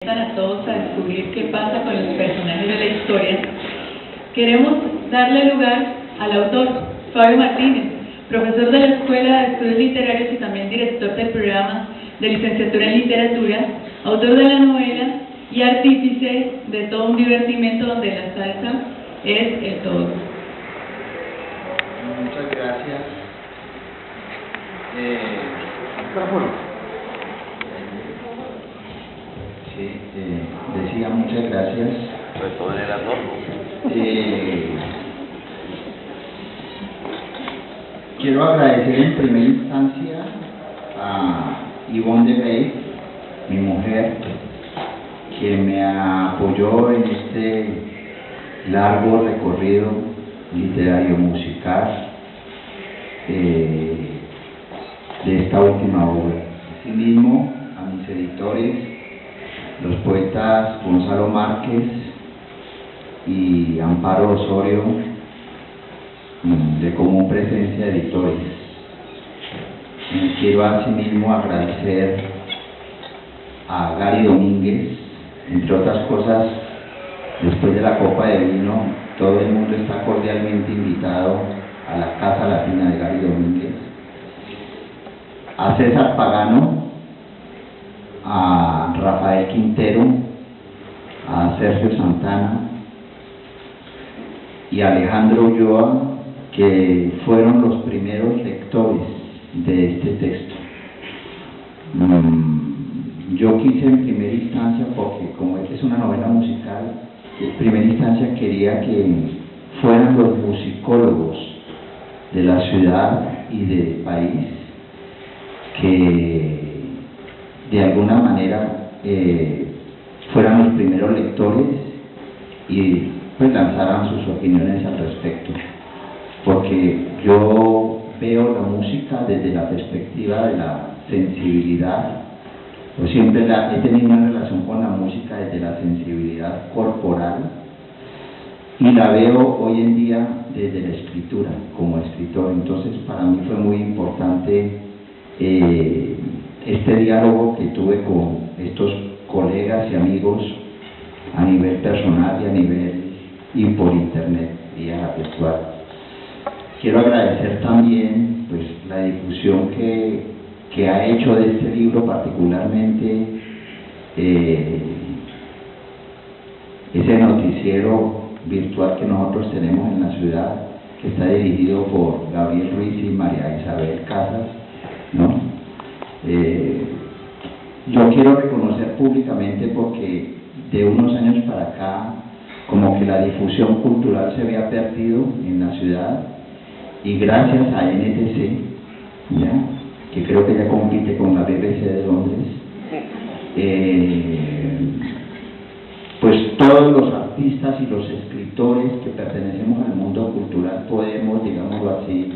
A todos a descubrir qué pasa con los personajes de la historia, queremos darle lugar al autor, Fabio Martínez, profesor de la Escuela de Estudios Literarios y también director del programa de licenciatura en literatura, autor de la novela y artífice de todo un divertimento donde la salsa es el todo. Muchas gracias. Decía muchas gracias. Quiero agradecer en primera instancia a Ivonne de Bey, mi mujer, que me apoyó en este largo recorrido literario musical de esta última obra. Asimismo, a mis editores, los poetas Gonzalo Márquez y Amparo Osorio, de Común Presencia Editores. Quiero asimismo agradecer a Gary Domínguez, entre otras cosas, después de la copa de vino, todo el mundo está cordialmente invitado a la Casa Latina de Gary Domínguez, a César Pagano, a Rafael Quintero, a Sergio Santana y a Alejandro Ulloa, que fueron los primeros lectores de este texto. Yo quise en primera instancia, porque como es una novela musical, en primera instancia quería que fueran los musicólogos de la ciudad y del país que de alguna manera fueran los primeros lectores y pues lanzaran sus opiniones al respecto, porque yo veo la música desde la perspectiva de la sensibilidad. Yo siempre he tenido una relación con la música desde la sensibilidad corporal y la veo hoy en día desde la escritura, como escritor. Entonces para mí fue muy importante este diálogo que tuve con estos colegas y amigos a nivel personal y por internet, vía virtual. Quiero agradecer también pues la difusión que ha hecho de este libro, particularmente ese noticiero virtual que nosotros tenemos en la ciudad, que está dirigido por Gabriel Ruiz y María Isabel Casas, ¿no? Yo quiero reconocer públicamente, porque de unos años para acá como que la difusión cultural se había perdido en la ciudad, y gracias a NTC, ¿ya?, que creo que ya compite con la BBC de Londres, pues todos los artistas y los escritores que pertenecemos al mundo cultural podemos, digámoslo así,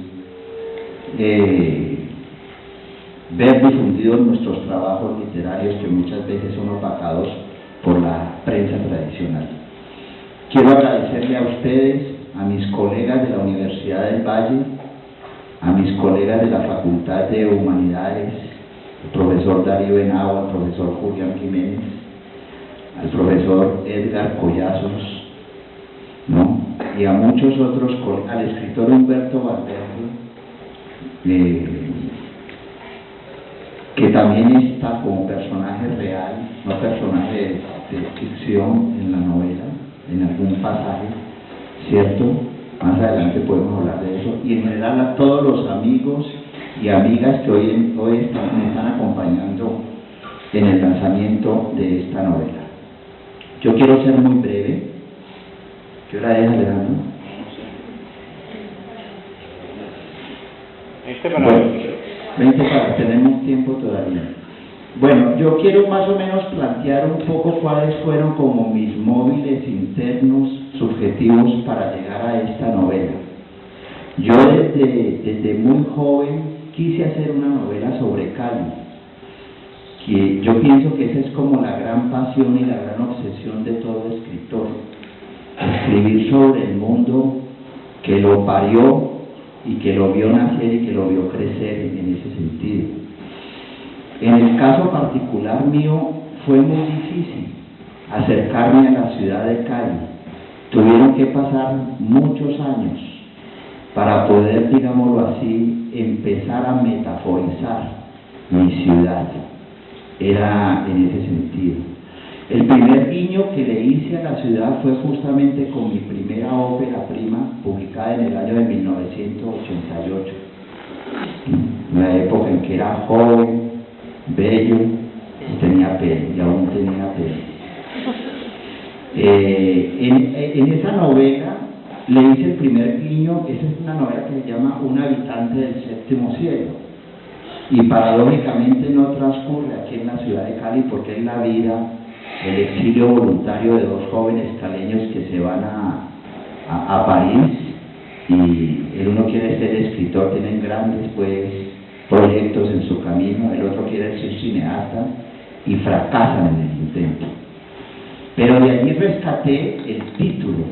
ver difundidos nuestros trabajos literarios, que muchas veces son opacados por la prensa tradicional. Quiero agradecerle a ustedes, a mis colegas de la Universidad del Valle, a mis colegas de la Facultad de Humanidades, el profesor Darío Henao, al profesor Julián Jiménez, al profesor Edgar Collazos, ¿no?, y a muchos otros, al escritor Humberto Valverde, que también está como personaje real, no personaje de ficción en la novela, en algún pasaje, ¿cierto? Más adelante podemos hablar de eso. Y en general a todos los amigos y amigas que hoy me están acompañando en el lanzamiento de esta novela. Yo quiero ser muy breve. ¿Qué hora es, Alejandro? Bueno, 20 para, tenemos tiempo todavía. Bueno, yo quiero más o menos plantear un poco cuáles fueron como mis móviles internos subjetivos para llegar a esta novela. Yo desde muy joven quise hacer una novela sobre Cali, que yo pienso que esa es como la gran pasión y la gran obsesión de todo escritor: escribir sobre el mundo que lo parió y que lo vio nacer y que lo vio crecer en ese sentido. En el caso particular mío fue muy difícil, acercarme a la ciudad de Cali. Tuvieron que pasar muchos años para poder, digámoslo así, empezar a metaforizar mi ciudad. Era en ese sentido. El primer guiño que le hice a la ciudad fue justamente con mi primera ópera prima, publicada en el año de 1988. Una época en que era joven, bello, y tenía pelo, y aún tenía pelo. En esa novela le hice el primer guiño. Esa es una novela que se llama Un habitante del séptimo cielo, y paradójicamente no transcurre aquí en la ciudad de Cali, porque es la vida, el exilio voluntario de dos jóvenes caleños que se van a París, y el uno quiere ser escritor, tienen grandes proyectos en su camino, el otro quiere ser cineasta y fracasan en el intento. Pero de allí rescaté el título,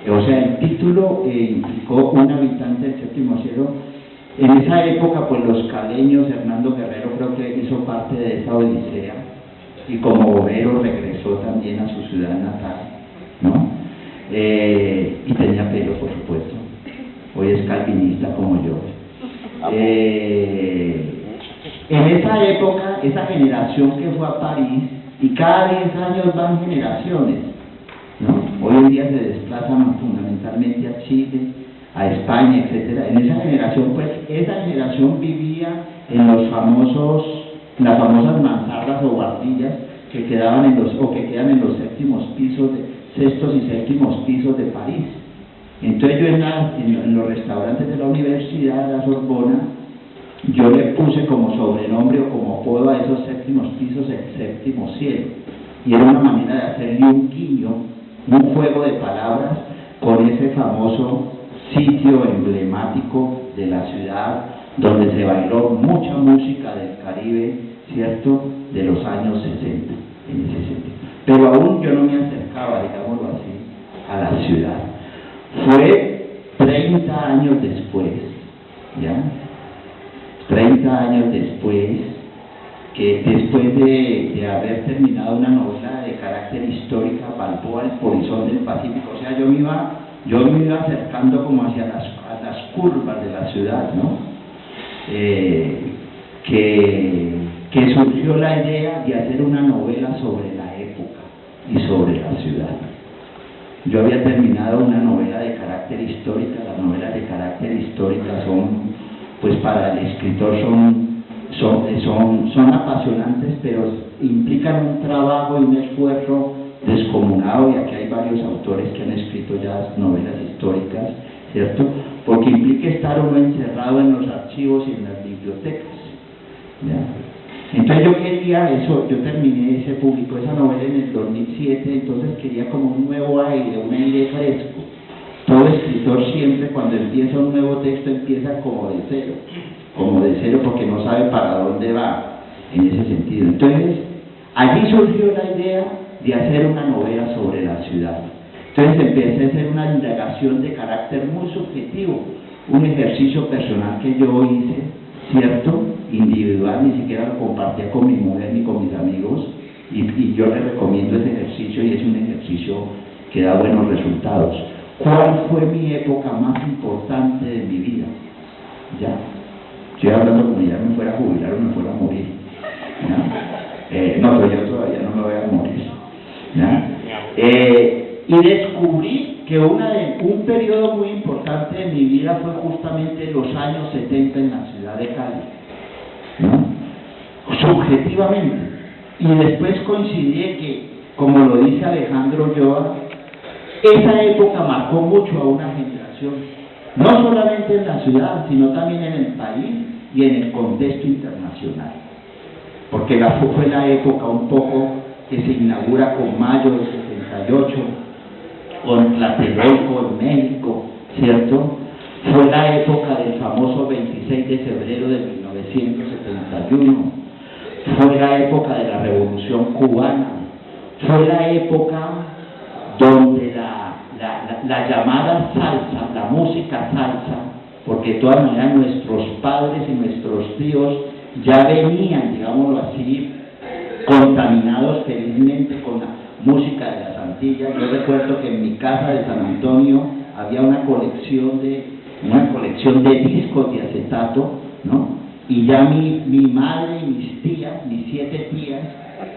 o sea, el título implicó Un habitante del séptimo cielo. En esa época, pues los caleños, Hernando Guerrero creo que hizo parte de esa odisea, y como bombero regresó también a su ciudad natal, ¿no? Y tenía pelo, por supuesto. Hoy es calvinista como yo. En esa época, esa generación que fue a París, y cada 10 años van generaciones, ¿no? Hoy en día se desplazan fundamentalmente a Chile, a España, etcétera. En esa generación, pues, esa generación vivía en las famosas mansardas o guardillas que quedaban que quedan en los sextos y séptimos pisos de París. Entonces yo en los restaurantes de la Universidad de la Sorbona, yo le puse como sobrenombre o como apodo a esos séptimos pisos el séptimo cielo, y era una manera de hacerle un guiño, un juego de palabras con ese famoso sitio emblemático de la ciudad donde se bailó mucha música del Caribe, ¿cierto?, de los años 60, en ese sentido. Pero aún yo no me acercaba, digámoslo así, a la ciudad. Fue 30 años después, ¿ya? 30 años después, que después de haber terminado una novela de carácter histórica, Balboa, el polizón del Pacífico, o sea, yo me iba acercando como hacia las curvas de la ciudad, ¿no? Que surgió la idea de hacer una novela sobre la época y sobre la ciudad. Yo había terminado una novela de carácter histórica. Las novelas de carácter histórica son, pues para el escritor son apasionantes, pero implican un trabajo y un esfuerzo descomunado, y aquí hay varios autores que han escrito ya novelas históricas, ¿cierto? Porque implica estar uno encerrado en los archivos y en las bibliotecas, ¿ya? Entonces yo quería eso, yo terminé, se publicó esa novela en el 2007, entonces quería como un nuevo aire, un aire fresco. Todo escritor siempre cuando empieza un nuevo texto empieza como de cero porque no sabe para dónde va, en ese sentido. Entonces allí surgió la idea de hacer una novela sobre la ciudad. Entonces empecé a hacer una indagación de carácter muy subjetivo, un ejercicio personal que yo hice, ¿cierto?, individual, ni siquiera lo compartía con mi mujer ni con mis amigos, y yo les recomiendo ese ejercicio, y es un ejercicio que da buenos resultados. ¿Cuál fue mi época más importante de mi vida? Ya, estoy hablando como si ya me fuera a jubilar o me fuera a morir, ¿ya? No, pero yo todavía no me voy a morir, ¿ya? Y descubrí que un periodo muy importante de mi vida fue justamente los años 70 en la ciudad de Cali, ¿no? Subjetivamente. Y después coincidí que, como lo dice Alejandro Ulloa, esa época marcó mucho a una generación, no solamente en la ciudad, sino también en el país y en el contexto internacional. Porque fue la época un poco que se inaugura con mayo del 68, con Tlatelolco en México, ¿cierto? Fue la época del famoso 26 de febrero de 1971, fue la época de la Revolución Cubana, fue la época donde la llamada salsa, la música salsa, porque de todas maneras nuestros padres y nuestros tíos ya venían, digámoslo así, contaminados felizmente con la música de las Antillas. Yo recuerdo que en mi casa de San Antonio había una colección de discos de acetato, ¿no? Y ya mi madre y mis tías, mis 7 tías,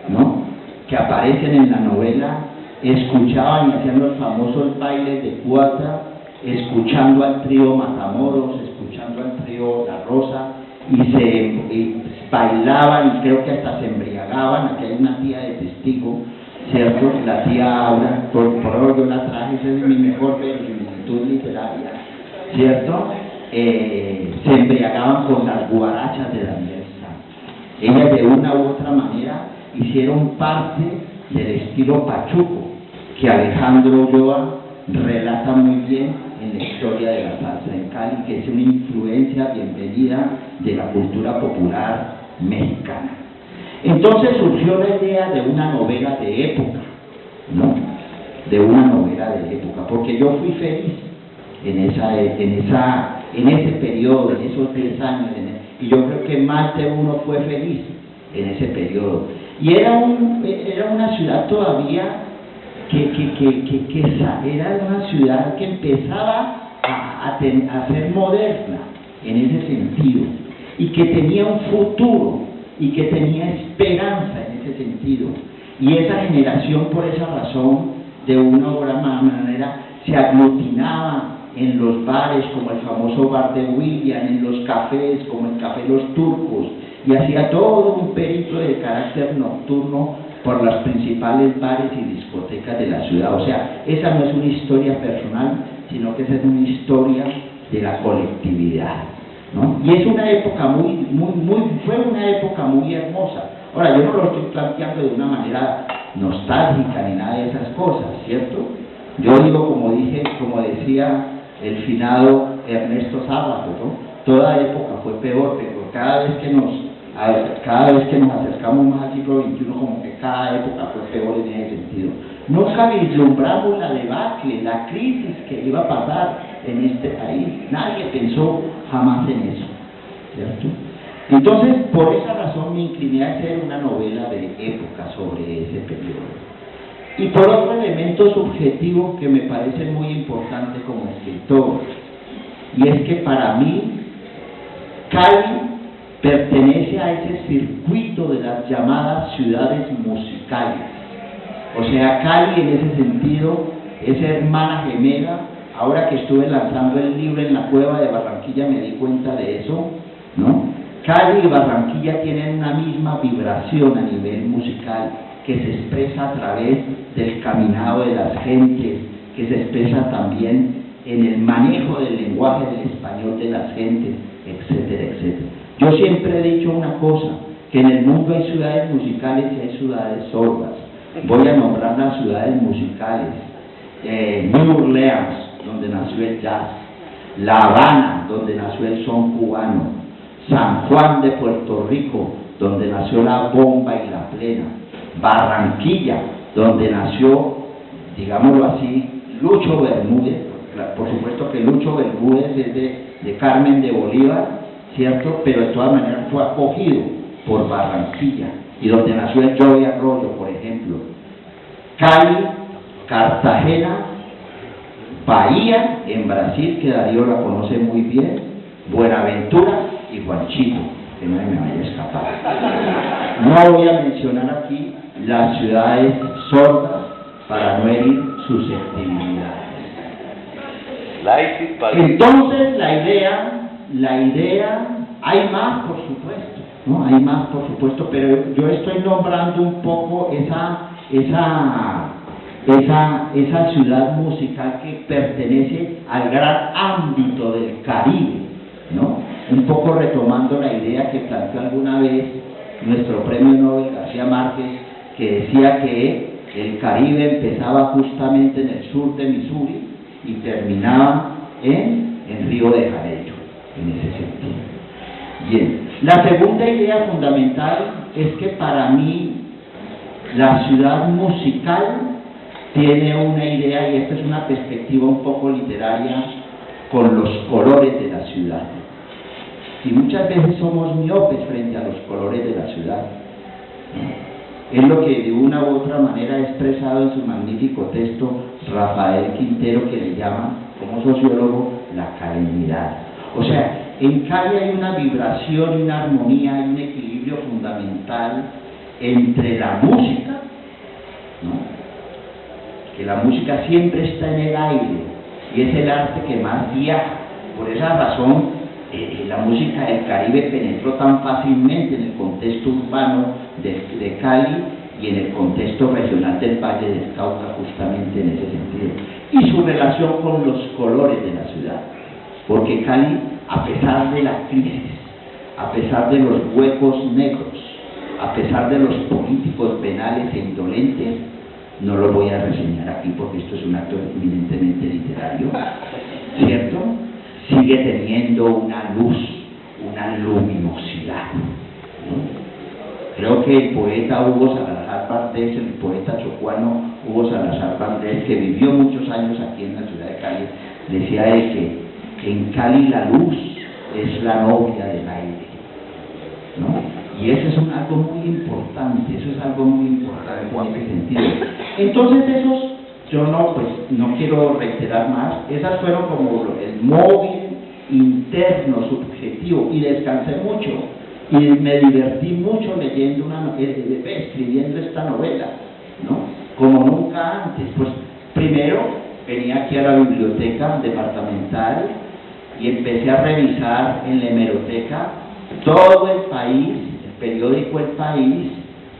¿no?, que aparecen en la novela, escuchaban y hacían los famosos bailes de cuata, escuchando al trío Matamoros, escuchando al trío La Rosa, y bailaban, y creo que hasta se embriagaban. Aquí hay una tía de testigo, ¿cierto? La tía Aura, por hoy yo la traje, esa es mi mejor verosimilitud literaria, ¿cierto? Se embriagaban con las guarachas de Daniel Sanz. Ellas de una u otra manera hicieron parte del estilo pachuco, que Alejandro Ulloa relata muy bien en la historia de la salsa en Cali, que es una influencia bienvenida de la cultura popular mexicana. Entonces surgió la idea de una novela de época, ¿no? De una novela de época, porque yo fui feliz en ese periodo, en esos 10 años, y yo creo que más de uno fue feliz en ese periodo. Y era una ciudad todavía era una ciudad que empezaba a ser moderna en ese sentido, y que tenía un futuro, y que tenía esperanza en ese sentido. Y esa generación, por esa razón, de una u otra manera, se aglutinaba en los bares, como el famoso bar de William, en los cafés, como el Café Los Turcos, y hacía todo un periplo de carácter nocturno por las principales bares y discotecas de la ciudad. O sea, esa no es una historia personal, sino que esa es una historia de la colectividad, ¿no? Y es una época fue una época muy hermosa. Ahora, yo no lo estoy planteando de una manera nostálgica ni nada de esas cosas, ¿cierto? Yo digo, como decía el finado Ernesto Sábato, ¿no? Toda época fue peor, pero cada vez que nos acercamos más al siglo XXI, como que cada época fue peor en ese sentido. Nunca vislumbramos la debacle, la crisis que iba a pasar en este país. Nadie pensó jamás en eso, ¿cierto? Entonces, por esa razón me incliné a hacer una novela de época sobre ese periodo. Y por otro elemento subjetivo que me parece muy importante como escritor, y es que para mí Cali pertenece a ese circuito de las llamadas ciudades musicales. O sea, Cali en ese sentido es hermana gemela. Ahora que estuve lanzando el libro en la Cueva de Barranquilla me di cuenta de eso, ¿no? Cali y Barranquilla tienen una misma vibración a nivel musical, que se expresa a través del caminado de las gentes, que se expresa también en el manejo del lenguaje del español de las gentes, etcétera, etcétera. Yo siempre he dicho una cosa, que en el mundo hay ciudades musicales y hay ciudades sordas. Voy a nombrar las ciudades musicales: New Orleans, donde nació el jazz; La Habana, donde nació el son cubano; San Juan de Puerto Rico, donde nació la bomba y la plena; Barranquilla, donde nació, digámoslo así, Lucho Bermúdez. Por supuesto que Lucho Bermúdez es de Carmen de Bolívar, ¿cierto? Pero de todas maneras fue acogido por Barranquilla, y donde nació el Joey Arroyo, por ejemplo. Cali, Cartagena, Bahía, en Brasil, que Darío la conoce muy bien, Buenaventura y Huanchito, que no me vaya a escapar. No voy a mencionar aquí las ciudades sordas para no herir susceptibilidades. Entonces la idea, hay más por supuesto, ¿no? Hay más por supuesto, pero yo estoy nombrando un poco esa ciudad musical que pertenece al gran ámbito del Caribe, ¿no? Un poco retomando la idea que planteó alguna vez nuestro premio Nobel García Márquez, que decía que el Caribe empezaba justamente en el sur de Missouri y terminaba en Río de Janeiro, en ese sentido. Bien, la segunda idea fundamental es que para mí la ciudad musical tiene una idea, y esta es una perspectiva un poco literaria, con los colores de la ciudad. Y muchas veces somos miopes frente a los colores de la ciudad, ¿no? Es lo que de una u otra manera ha expresado en su magnífico texto Rafael Quintero, que le llama, como sociólogo, la calenidad. O sea, en Cali hay una vibración, una armonía, hay un equilibrio fundamental entre la música, ¿no? Que la música siempre está en el aire y es el arte que más viaja. Por esa razón, la música del Caribe penetró tan fácilmente en el contexto urbano de Cali y en el contexto regional del Valle del Cauca, justamente en ese sentido. Y su relación con los colores de la ciudad, porque Cali, a pesar de la crisis, a pesar de los huecos negros, a pesar de los políticos penales e indolentes, no lo voy a reseñar aquí porque esto es un acto eminentemente literario, ¿cierto? Sigue teniendo una luz, una luminosidad, ¿no? Creo que el poeta Hugo Salazar Valdés, el poeta chocuano Hugo Salazar Valdés, que vivió muchos años aquí en la ciudad de Cali, decía de que en Cali la luz es la novia del aire, ¿no? Y eso es algo muy importante, eso es algo muy importante en ese sentido. Entonces yo no quiero reiterar más, esas fueron como el móvil interno, subjetivo, y descansé mucho, y me divertí mucho leyendo escribiendo esta novela, ¿no? Como nunca antes. Pues primero venía aquí a la biblioteca departamental y empecé a revisar en la hemeroteca todo el país, el periódico El País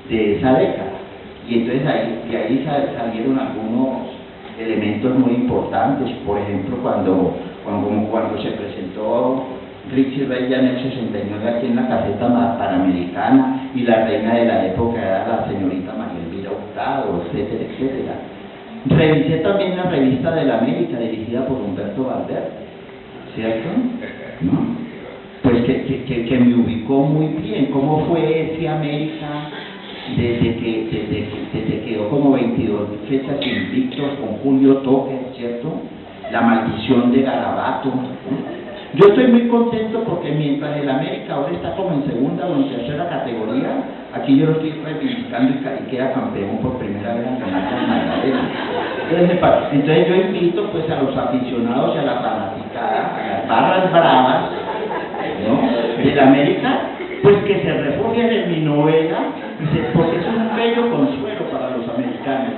de esa década, y entonces de ahí salieron algunos elementos muy importantes. Por ejemplo, cuando se presentó Richie Ray en el 69 aquí en la Caseta Panamericana, y la reina de la época era la señorita María Elvira Hurtado, etcétera, etcétera. Revisé también la revista de la América, dirigida por Humberto Valverde, ¿cierto? ¿No? Pues que me ubicó muy bien, cómo fue ese América desde que quedó como 22 fechas invictos con Julio Toque, ¿cierto? La maldición de Garabato, ¿no? Yo estoy muy contento porque mientras el América ahora está como en segunda o en tercera categoría, aquí yo lo estoy reivindicando y queda campeón por primera vez en la Magdalena. Entonces yo invito pues a los aficionados y a la fanaticada, a las barras bravas, ¿no?, del América, pues que se refugien en mi novela, porque es un bello consuelo para los americanos,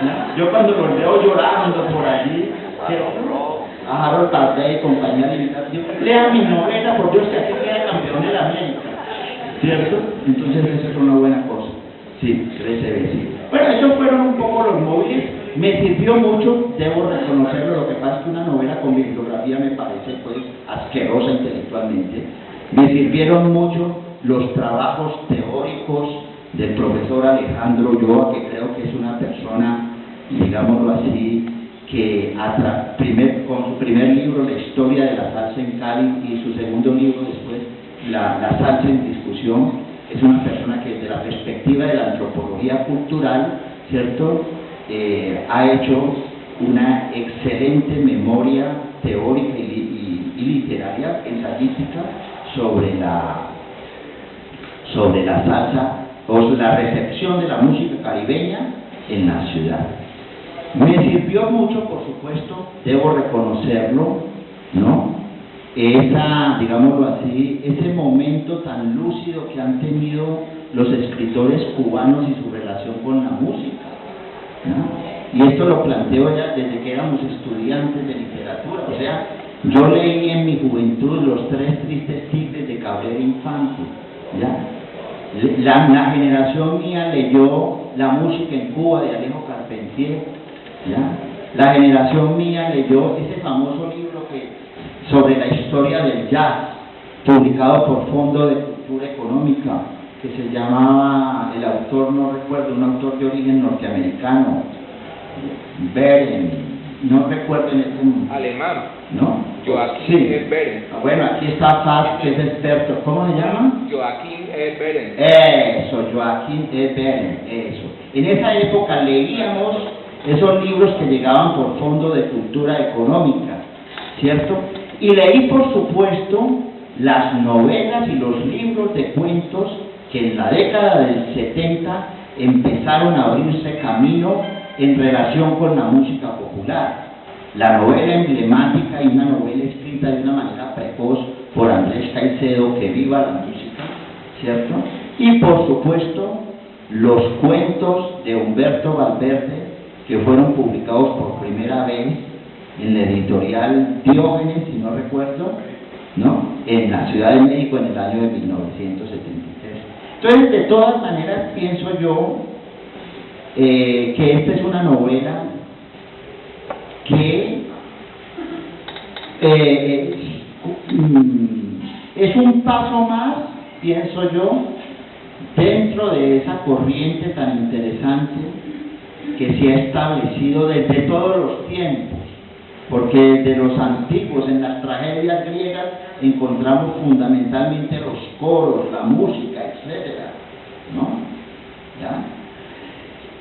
¿no? Yo cuando los veo llorando por allí, a Harold Bardey y compañía limitada, lea mi novela, por Dios, que aquí queda campeón de la América, ¿cierto? Entonces eso es una buena cosa. Sí, crece, sí. Bueno, esos fueron un poco los móviles. Me sirvió mucho, debo reconocerlo. Lo que pasa es que una novela con bibliografía me parece pues asquerosa intelectualmente. Me sirvieron mucho los trabajos teóricos del profesor Alejandro Ulloa, que creo que es una persona, digámoslo así, que con su primer libro, La historia de la salsa en Cali, y su segundo libro después, la salsa en discusión, es una persona que desde la perspectiva de la antropología cultural, ¿cierto?, ha hecho una excelente memoria teórica y literaria, ensayística, sobre la salsa, o la recepción de la música caribeña en la ciudad. Me sirvió mucho, por supuesto, debo reconocerlo, ¿no?, digámoslo así, ese momento tan lúcido que han tenido los escritores cubanos y su relación con la música, ¿no? Y esto lo planteo ya desde que éramos estudiantes de literatura. O sea, yo leí en mi juventud Los Tres Tristes Tigres de Cabrera Infante, ¿ya? La generación mía leyó La música en Cuba de Alejo Carpentier, ¿ya? La generación mía leyó ese famoso libro sobre la historia del jazz, publicado por Fondo de Cultura Económica, que se llamaba, el autor no recuerdo, un autor de origen norteamericano, Beren, no recuerdo en este momento. Alemán. ¿No? Joachim sí. Beren. Bueno, aquí está Faz, que es experto. ¿Cómo se llama? Joachim Beren. Eso, Joachim Beren, eso. En esa época leíamos esos libros que llegaban por Fondo de Cultura Económica, ¿cierto? Y leí, por supuesto, las novelas y los libros de cuentos que en la década del 70 empezaron a abrirse camino en relación con la música popular. La novela emblemática y una novela escrita de una manera precoz por Andrés Caicedo, Que viva la música, ¿cierto? Y por supuesto, los cuentos de Humberto Valverde, que fueron publicados por primera vez en la editorial Diógenes, si no recuerdo, ¿no?, en la Ciudad de México en el año de 1973. Entonces, de todas maneras, pienso yo que esta es una novela que es un paso más, pienso yo, dentro de esa corriente tan interesante que se ha establecido desde todos los tiempos, porque desde los antiguos, en las tragedias griegas, encontramos fundamentalmente los coros, la música, etcétera, ¿no? ¿Ya?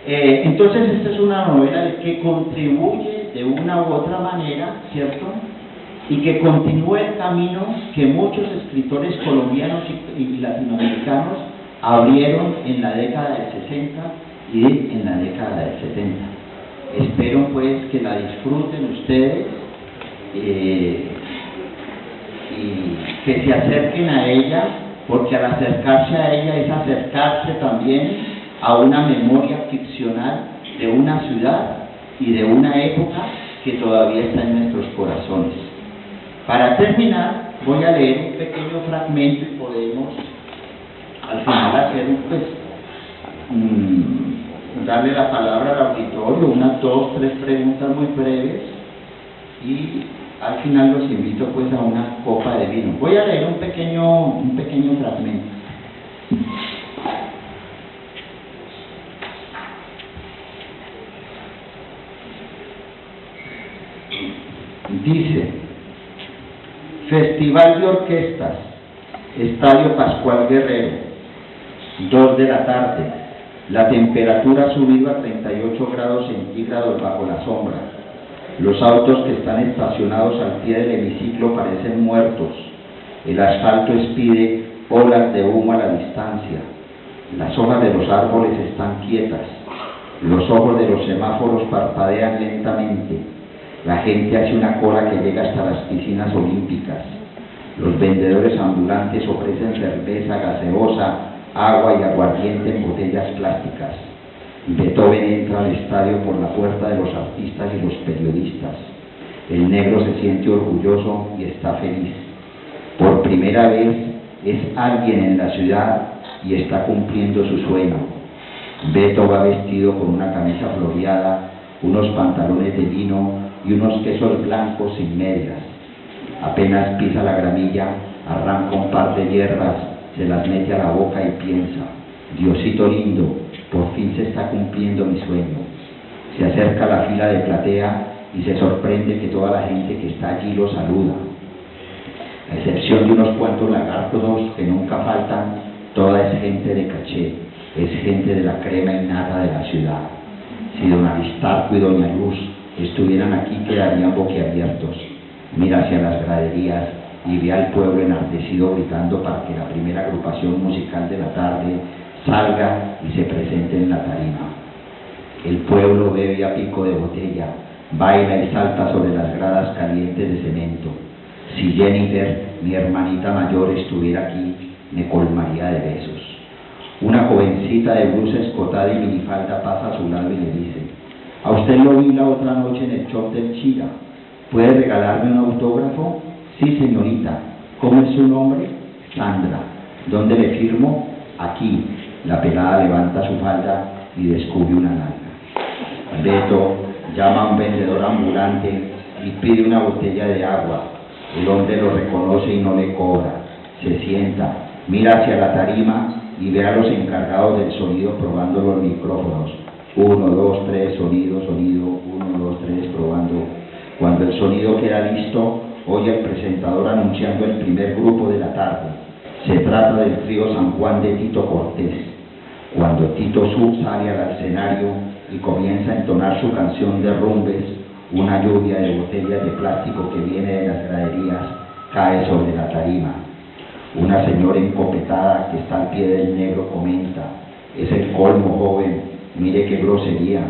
Entonces esta es una novela que contribuye de una u otra manera, ¿cierto?, y que continúa el camino que muchos escritores colombianos y latinoamericanos abrieron en la década del 60 y en la década del 70. Espero pues que la disfruten ustedes y que se acerquen a ella, porque al acercarse a ella es acercarse también a una memoria ficcional de una ciudad y de una época que todavía está en nuestros corazones. Para terminar, voy a leer un pequeño fragmento y podemos al final hacer darle la palabra al auditorio, unas 2, 3 preguntas muy breves, y al final los invito pues a una copa de vino. Voy a leer un pequeño fragmento. Dice: Festival de Orquestas, Estadio Pascual Guerrero, 2 de la tarde, la temperatura ha subido a 38 grados centígrados bajo la sombra. Los autos que están estacionados al pie del hemiciclo parecen muertos. El asfalto expide olas de humo a la distancia. Las hojas de los árboles están quietas. Los ojos de los semáforos parpadean lentamente. La gente hace una cola que llega hasta las piscinas olímpicas. Los vendedores ambulantes ofrecen cerveza, gaseosa, agua y aguardiente en botellas plásticas. Beethoven entra al estadio por la puerta de los artistas y los periodistas. El negro se siente orgulloso y está feliz. Por primera vez es alguien en la ciudad y está cumpliendo su sueño. Beto va vestido con una camisa floreada, unos pantalones de lino y unos quesos blancos sin medias. Apenas pisa la gramilla, arranca un par de hierbas, se las mete a la boca y piensa: Diosito lindo, por fin se está cumpliendo mi sueño. Se acerca a la fila de platea y se sorprende que toda la gente que está allí lo saluda. A excepción de unos cuantos lagartos que nunca faltan, toda es gente de caché, es gente de la crema innata de la ciudad. Si don Aristarco y doña Luz estuvieran aquí, quedarían boquiabiertos. Mira hacia las graderías y ve al pueblo enardecido gritando para que la primera agrupación musical de la tarde salga y se presente en la tarima. El pueblo bebe a pico de botella, baila y salta sobre las gradas calientes de cemento. Si Jennifer, mi hermanita mayor, estuviera aquí, me colmaría de besos. Una jovencita de blusa escotada y minifalda pasa a su lado y le dice: a usted lo vi la otra noche en el shop del Chila. ¿Puede regalarme un autógrafo? Sí, señorita. ¿Cómo es su nombre? Sandra. ¿Dónde le firmo? Aquí. La pelada levanta su falda y descubre una nalga. Beto llama a un vendedor ambulante y pide una botella de agua. El hombre lo reconoce y no le cobra. Se sienta, mira hacia la tarima y ve a los encargados del sonido probando los micrófonos. 1, 2, 3, sonido, 1, 2, 3, probando. Cuando el sonido queda listo, oye al presentador anunciando el primer grupo de la tarde. Se trata del trío San Juan de Tito Cortés. Cuando Tito sale al escenario y comienza a entonar su canción de rumbes, una lluvia de botellas de plástico que viene de las graderías cae sobre la tarima. Una señora encopetada que está al pie del negro comenta: es el colmo, joven, mire qué grosería,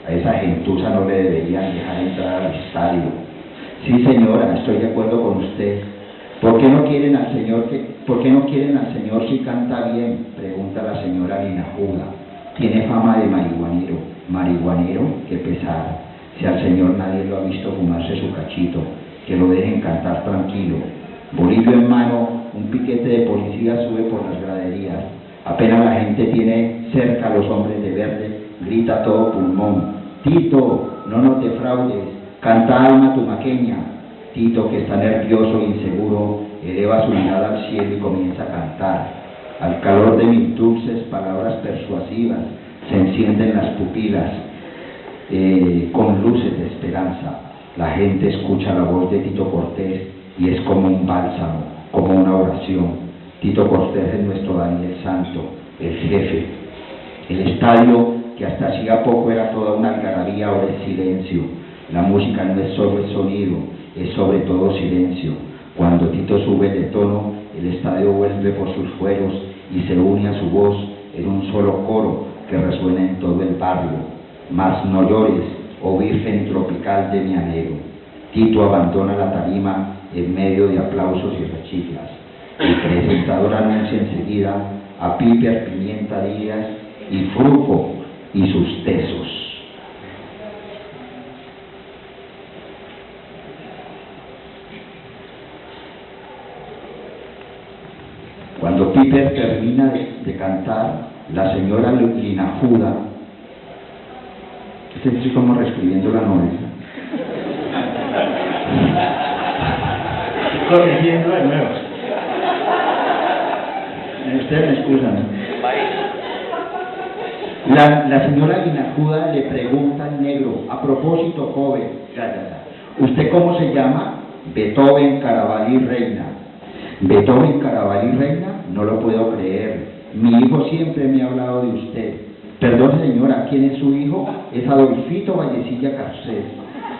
a esa gentuza no le deberían dejar entrar al estadio. Sí, señora, estoy de acuerdo con usted. ¿Por qué no quieren al señor si canta bien?, pregunta la señora Linajuda. Tiene fama de marihuanero. ¿Marihuanero? Qué pesar. Si al señor nadie lo ha visto fumarse su cachito, que lo dejen cantar tranquilo. Bolillo en mano, un piquete de policía sube por las graderías. Apenas la gente tiene cerca a los hombres de verde, grita a todo pulmón: Tito, no nos defraudes, canta alma tumaqueña. Tito, que está nervioso e inseguro, eleva su mirada al cielo y comienza a cantar. Al calor de mis dulces palabras persuasivas se encienden las pupilas con luces de esperanza. La gente escucha la voz de Tito Cortés y es como un bálsamo, como una oración. Tito Cortés es nuestro Daniel Santo, el jefe. El estadio, que hasta hacía poco era toda una algarabía, ahora es silencio. La música no es solo el sonido, es sobre todo silencio. Cuando Tito sube de tono, el estadio vuelve por sus fueros y se une a su voz en un solo coro que resuena en todo el barrio. Mas no llores, oh virgen tropical de mi anhelo. Tito abandona la tarima en medio de aplausos y rechiflas. El presentador anuncia enseguida a Piper Pimienta Díaz y Fruco y sus tesos. Cuando Piper termina de cantar, la señora Linajuda, estoy como reescribiendo la novela, corrigiendo de nuevo. Ustedes me excusan. La señora Linajuda le pregunta al negro: a propósito, joven, ¿usted cómo se llama? Beethoven, Carabalí Reina. ¿Beethoven, Carabalí Reina? No lo puedo creer. Mi hijo siempre me ha hablado de usted. Perdón, señora, ¿quién es su hijo? Es Adolfito Vallecilla Garcés.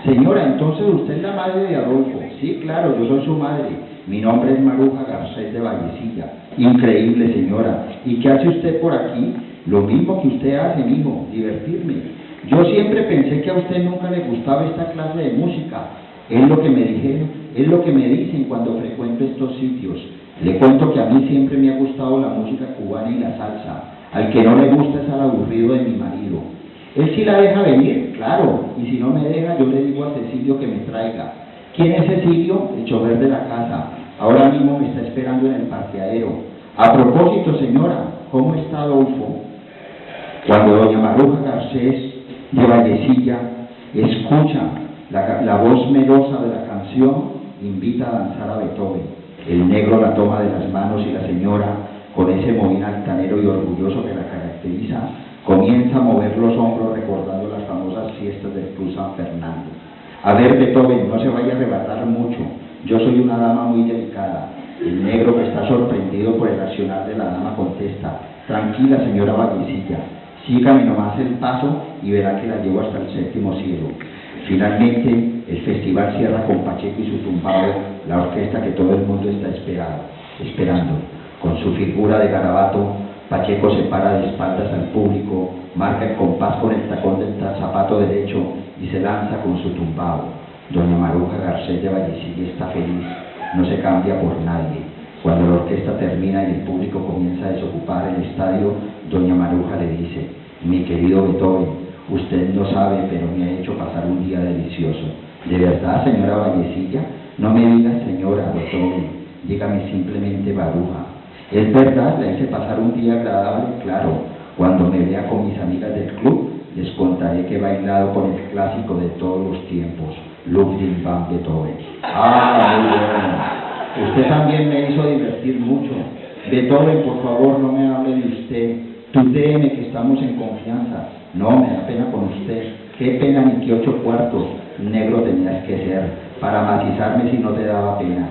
Señora, entonces usted es la madre de Adolfo. Sí, claro, yo soy su madre. Mi nombre es Maruja Garcés de Vallecilla. Increíble, señora. ¿Y qué hace usted por aquí? Lo mismo que usted hace, mijo, divertirme. Yo siempre pensé que a usted nunca le gustaba esta clase de música. Es lo que me dijeron, es lo que me dicen cuando frecuento estos sitios. Le cuento que a mí siempre me ha gustado la música cubana y la salsa. Al que no le gusta es al aburrido de mi marido. Él sí la deja venir, claro, y si no me deja, yo le digo a Cecilio que me traiga. ¿Quién es Cecilio? El chofer de la casa. Ahora mismo me está esperando en el parqueadero. A propósito, señora, ¿cómo está Adolfo? Cuando doña Maruja Garcés de Vallecilla escucha la voz melosa de la canción, invita a danzar a Beethoven. El negro la toma de las manos y la señora, con ese mohín altanero y orgulloso que la caracteriza, comienza a mover los hombros recordando las famosas fiestas del Club San Fernando. A ver, Beethoven, no se vaya a arrebatar mucho, yo soy una dama muy delicada. El negro, que está sorprendido por el accionar de la dama, contesta: tranquila, señora Vallecilla, sígame nomás el paso y verá que la llevo hasta el séptimo cielo. Finalmente, el festival cierra con Pacheco y su tumbado, la orquesta que todo el mundo está esperando. Con su figura de garabato, Pacheco se para de espaldas al público, marca el compás con el tacón del zapato derecho y se lanza con su tumbado. Doña Maruja Garcés de Vallecilla está feliz, no se cambia por nadie. Cuando la orquesta termina y el público comienza a desocupar el estadio, doña Maruja le dice: mi querido Beethoven, usted no sabe, pero me ha hecho pasar un día delicioso. ¿De verdad, señora Vallecilla? No me diga señora Beethoven, dígame simplemente Maruja. Es verdad, la hice pasar un día agradable, claro. Cuando me vea con mis amigas del club, les contaré que he bailado con el clásico de todos los tiempos, Ludwig van Beethoven. ¡Ah, muy bueno! Usted también me hizo divertir mucho. Beethoven, por favor, no me hable de usted. Tutéeme, que estamos en confianza. No, me da pena con usted. Qué pena, ni que 8 cuartos. Negro tenías que ser, para macizarme si no te daba pena.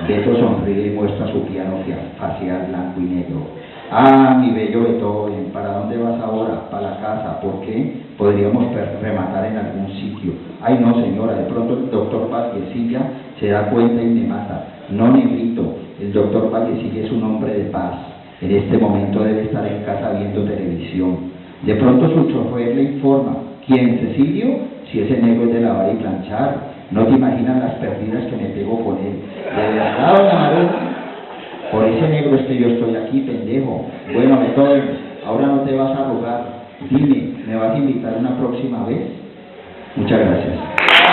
Beto sonríe y muestra su piano facial blanco y negro. Ah, mi bello Beethoven, ¿para dónde vas ahora? Para la casa. ¿Por qué? Podríamos rematar en algún sitio. Ay, no, señora, de pronto el doctor Vallecilla se da cuenta y me mata. No, negrito, el doctor Vallecilla es un hombre de paz. En este momento debe estar en casa viendo televisión. De pronto su chofer le informa: ¿quién, Cecilio? Si ese negro es de lavar y planchar. No te imaginas las perdidas que me pego con él. De verdad, don Amadeo, por ese negro es que yo estoy aquí, pendejo. Bueno, Beethoven, ahora no te vas a rogar. Dime, ¿me vas a invitar una próxima vez? Muchas gracias.